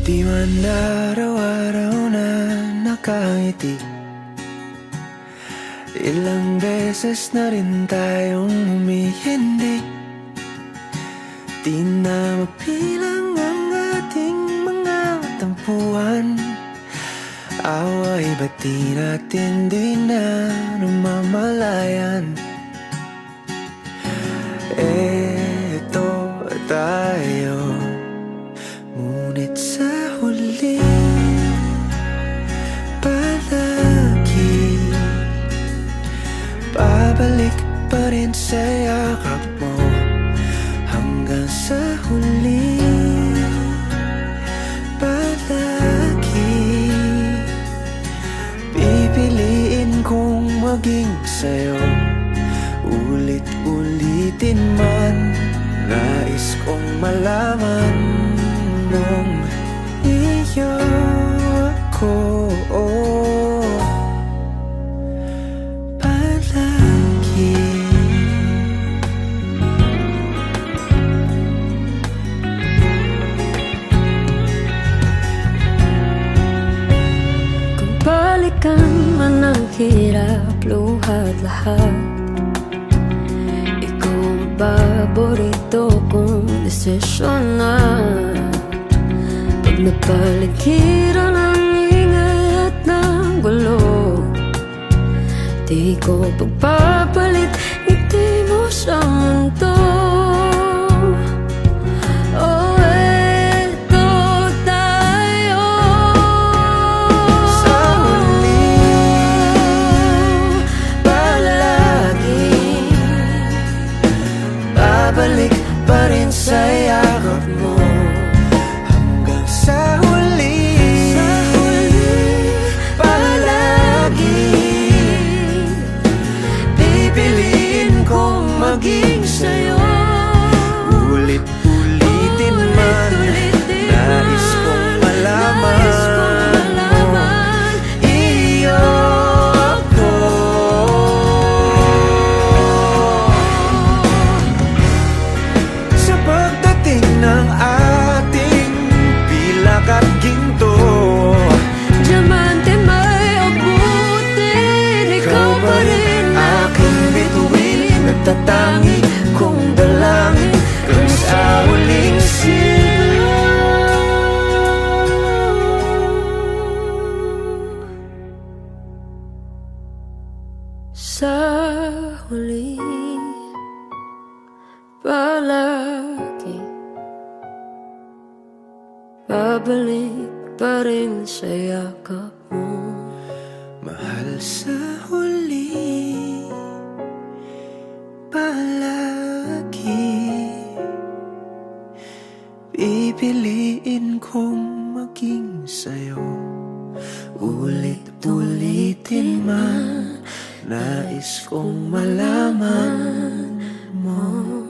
Di man araw-araw na nakangiti, ilang beses na rin tayong humihindi. Di na mapilang ang ating mga tampuhan. Away ba't di natin di na namamalayan? Eto tayo, ngunit sa huli palagi babalik pa rin sa yakap mo. Hanggang sa huli palagi pipiliin kong maging sa'yo. Ulit-ulitin man, nais kong malaman nung iyo ako palagi. Kung balikan man ang hirap, luhat lahat, paborito kong desisyon na. Pag napaligiran ang ingay at ng gulo, di ko pagpapalit ngiti mo sa mundo. Oh, eto tayo sa huli palagi babalik pa rin sa yakap mo. Hanggang sa huli palagi pipiliin kong maging sa'yo. Ulit-ulitin man, nais kong malaman iyo ako. Sa pagdating ng ating pilak at ginto, diamante may abutin, ikaw pa rin aking bituin, nagtatangi kong dalangin kung sa huling sigaw. Sa huli palagi babalik pa rin sa yakap mo. Mahal, sa huli palagi pipiliin kong maging sa'yo. Ulit-ulitin man, nais kong malaman mo.